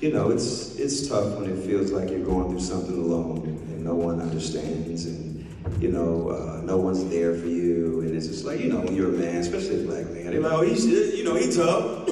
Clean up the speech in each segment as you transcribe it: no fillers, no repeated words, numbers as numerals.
it's tough when it feels like you're going through something alone and no one understands and, no one's there for you. And it's just like, when you're a man, especially a black man, they're like, oh, he's tough,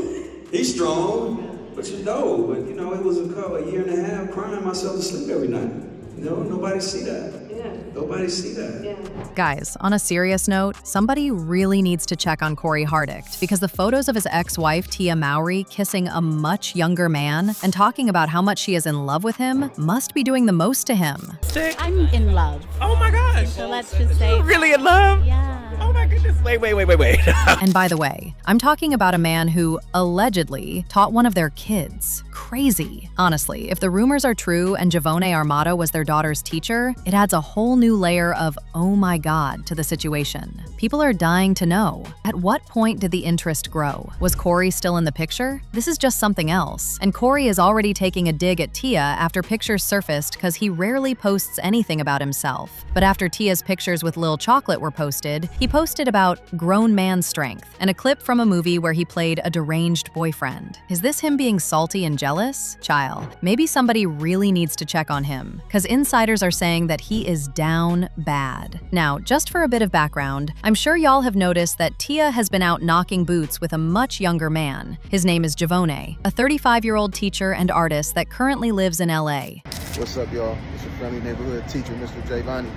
he's strong. But it was a year and a half crying myself to sleep every night. Nobody see that. Yeah. Nobody see that. Yeah. Guys, on a serious note, somebody really needs to check on Cory Hardict because the photos of his ex-wife, Tia Mowry, kissing a much younger man and talking about how much she is in love with him must be doing the most to him. I'm in love. Oh my gosh. So let's just say. Really in love? Yeah. Oh my goodness. Wait. And by the way, I'm talking about a man who allegedly taught one of their kids. Crazy. Honestly, if the rumors are true and Javone Armada was their daughter's teacher, it adds a whole new layer of oh my god to the situation. People are dying to know. At what point did the interest grow? Was Cory still in the picture? This is just something else. And Cory is already taking a dig at Tia after pictures surfaced because he rarely posts anything about himself. But after Tia's pictures with Lil Chocolate were posted, he posted about grown man strength and a clip from a movie where he played a deranged boyfriend. Is this him being salty and jealous? Child, maybe somebody really needs to check on him, because insiders are saying that he is down bad. Now, just for a bit of background, I'm sure y'all have noticed that Tia has been out knocking boots with a much younger man. His name is Javone, a 35-year-old teacher and artist that currently lives in LA. What's up, y'all? It's your friendly neighborhood teacher, Mr. Javon.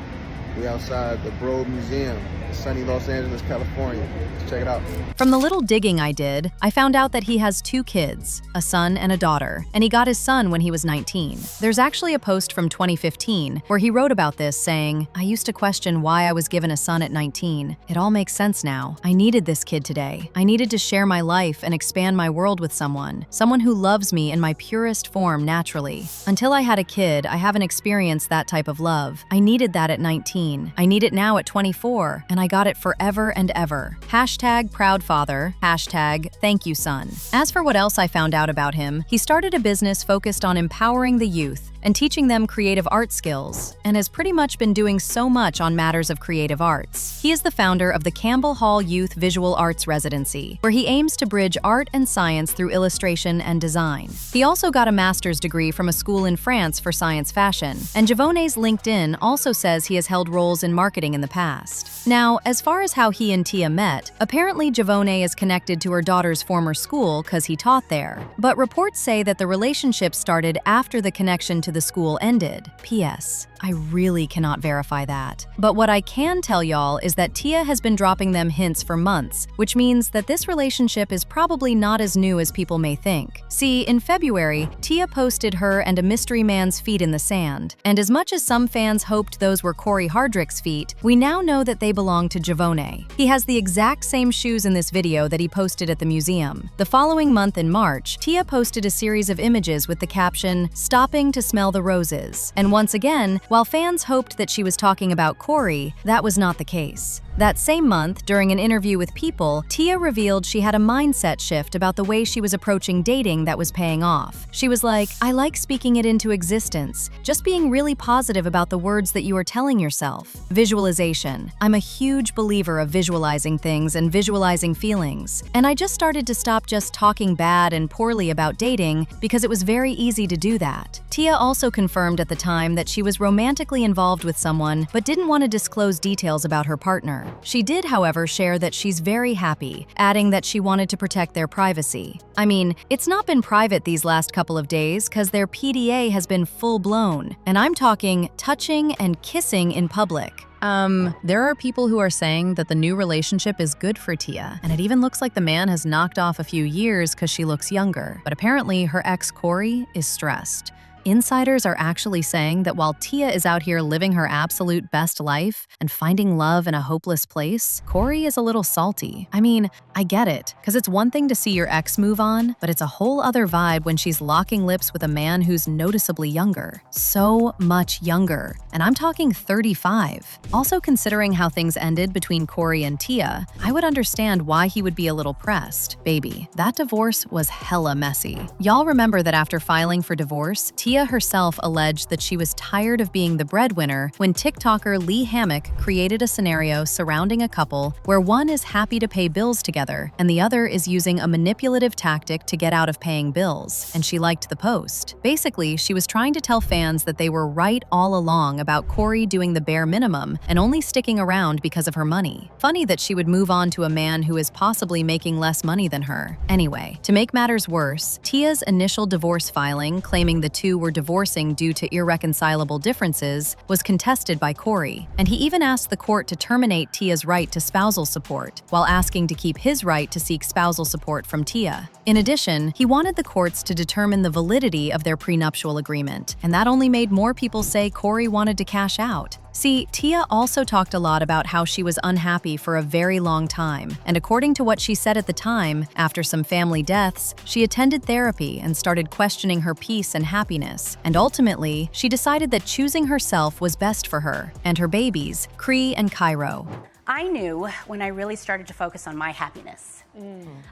We outside the Broad Museum in sunny Los Angeles, California. Let's check it out. From the little digging I did, I found out that he has 2 kids, a son and a daughter, and he got his son when he was 19. There's actually a post from 2015 where he wrote about this saying, I used to question why I was given a son at 19. It all makes sense now. I needed this kid today. I needed to share my life and expand my world with someone who loves me in my purest form naturally. Until I had a kid, I haven't experienced that type of love. I needed that at 19. I need it now at 24, and I got it forever and ever. Hashtag proud father, hashtag thank you son. As for what else I found out about him, he started a business focused on empowering the youth and teaching them creative art skills, and has pretty much been doing so much on matters of creative arts. He is the founder of the Campbell Hall Youth Visual Arts Residency, where he aims to bridge art and science through illustration and design. He also got a master's degree from a school in France for science fashion, and Javone's LinkedIn also says he has held roles in marketing in the past. Now, as far as how he and Tia met, apparently Javone is connected to her daughter's former school because he taught there, but reports say that the relationship started after the connection to the school ended. P.S. I really cannot verify that. But what I can tell y'all is that Tia has been dropping them hints for months, which means that this relationship is probably not as new as people may think. See, in February, Tia posted her and a mystery man's feet in the sand, and as much as some fans hoped those were Cory Hardict's feet, we now know that they belong to Javone. He has the exact same shoes in this video that he posted at the museum. The following month in March, Tia posted a series of images with the caption, "Stopping to smell the roses." And once again, while fans hoped that she was talking about Cory, that was not the case. That same month, during an interview with People, Tia revealed she had a mindset shift about the way she was approaching dating that was paying off. She was like, I like speaking it into existence, just being really positive about the words that you are telling yourself. Visualization. I'm a huge believer of visualizing things and visualizing feelings. And I just started to stop just talking bad and poorly about dating because it was very easy to do that. Tia also confirmed at the time that she was romantically involved with someone but didn't want to disclose details about her partner. She did, however, share that she's very happy, adding that she wanted to protect their privacy. I mean, it's not been private these last couple of days because their PDA has been full-blown, and I'm talking touching and kissing in public. There are people who are saying that the new relationship is good for Tia, and it even looks like the man has knocked off a few years because she looks younger. But apparently, her ex Cory is stressed. Insiders are actually saying that while Tia is out here living her absolute best life and finding love in a hopeless place, Cory is a little salty. I mean, I get it, because it's one thing to see your ex move on, but it's a whole other vibe when she's locking lips with a man who's noticeably younger. So much younger. And I'm talking 35. Also, considering how things ended between Cory and Tia, I would understand why he would be a little pressed. Baby, that divorce was hella messy. Y'all remember that after filing for divorce, Tia Tia herself alleged that she was tired of being the breadwinner when TikToker Lee Hammock created a scenario surrounding a couple where one is happy to pay bills together and the other is using a manipulative tactic to get out of paying bills, and she liked the post. Basically, she was trying to tell fans that they were right all along about Cory doing the bare minimum and only sticking around because of her money. Funny that she would move on to a man who is possibly making less money than her. Anyway, to make matters worse, Tia's initial divorce filing, claiming the two were divorcing due to irreconcilable differences, was contested by Cory, and he even asked the court to terminate Tia's right to spousal support, while asking to keep his right to seek spousal support from Tia. In addition, he wanted the courts to determine the validity of their prenuptial agreement, and that only made more people say Cory wanted to cash out. See, Tia also talked a lot about how she was unhappy for a very long time, and according to what she said at the time, after some family deaths, she attended therapy and started questioning her peace and happiness, and ultimately, she decided that choosing herself was best for her and her babies, Cree and Cairo. I knew when I really started to focus on my happiness.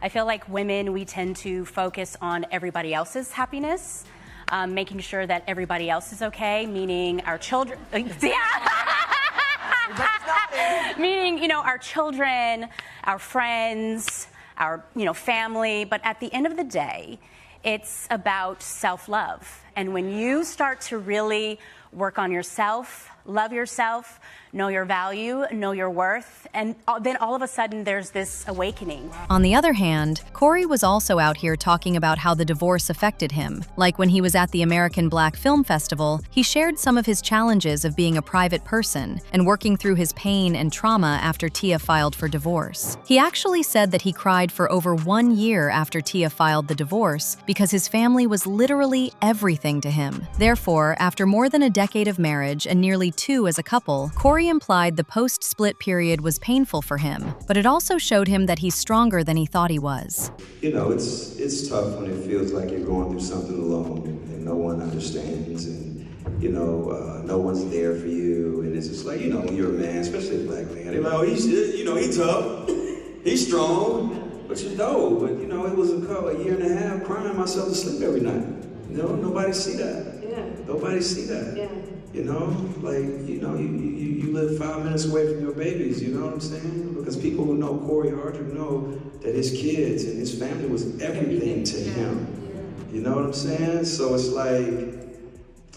I feel like women, we tend to focus on everybody else's happiness, making sure that everybody else is okay, meaning our children. Meaning, our children, our friends, our, family. But at the end of the day, it's about self-love. And when you start to really work on yourself, love yourself, know your value, know your worth, and then all of a sudden there's this awakening. On the other hand, Cory was also out here talking about how the divorce affected him. Like when he was at the American Black Film Festival, he shared some of his challenges of being a private person and working through his pain and trauma after Tia filed for divorce. He actually said that he cried for over 1 year after Tia filed the divorce because his family was literally everything to him. Therefore, after more than a decade of marriage and nearly 2 as a couple, Cory implied the post-split period was painful for him, but it also showed him that he's stronger than he thought he was. It's tough when it feels like you're going through something alone and no one understands, and no one's there for you, and it's just like, when you're a man, especially a black man, they're like, oh, he's tough, he's strong, but it was a year and a half crying myself to sleep every night. Nobody see that. Yeah. Nobody see that. Yeah. You live 5 minutes away from your babies, you know what I'm saying? Because people who know Cory Hardict know that his kids and his family was everything to him. You know what I'm saying? So it's like,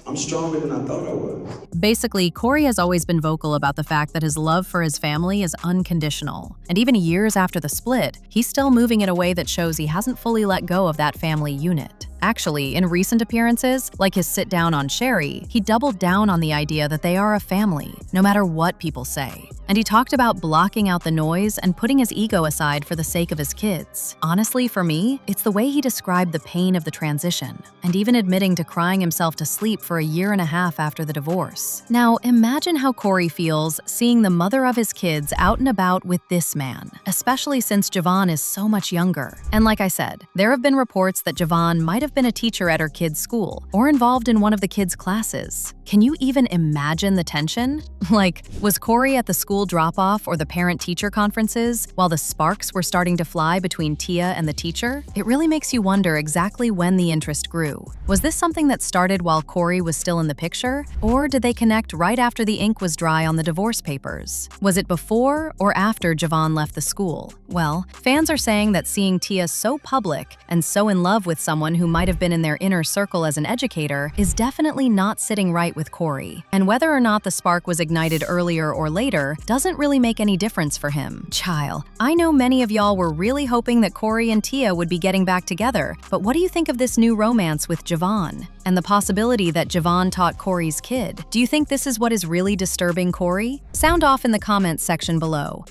I'm stronger than I thought I was. Basically, Cory has always been vocal about the fact that his love for his family is unconditional. And even years after the split, he's still moving in a way that shows he hasn't fully let go of that family unit. Actually, in recent appearances, like his sit-down on Sherry, he doubled down on the idea that they are a family, no matter what people say. And he talked about blocking out the noise and putting his ego aside for the sake of his kids. Honestly, for me, it's the way he described the pain of the transition, and even admitting to crying himself to sleep for a year and a half after the divorce. Now, imagine how Cory feels seeing the mother of his kids out and about with this man, especially since Javon is so much younger. And like I said, there have been reports that Javon might have been a teacher at her kid's school or involved in one of the kids' classes. Can you even imagine the tension? Like, was Cory at the school drop-off or the parent-teacher conferences while the sparks were starting to fly between Tia and the teacher? It really makes you wonder exactly when the interest grew. Was this something that started while Cory was still in the picture? Or did they connect right after the ink was dry on the divorce papers? Was it before or after Javon left the school? Well, fans are saying that seeing Tia so public and so in love with someone who might have been in their inner circle as an educator is definitely not sitting right with Cory. And whether or not the spark was ignited earlier or later doesn't really make any difference for him. Child, I know many of y'all were really hoping that Cory and Tia would be getting back together, but what do you think of this new romance with Javon? And the possibility that Javon taught Cory's kid? Do you think this is what is really disturbing Cory? Sound off in the comments section below.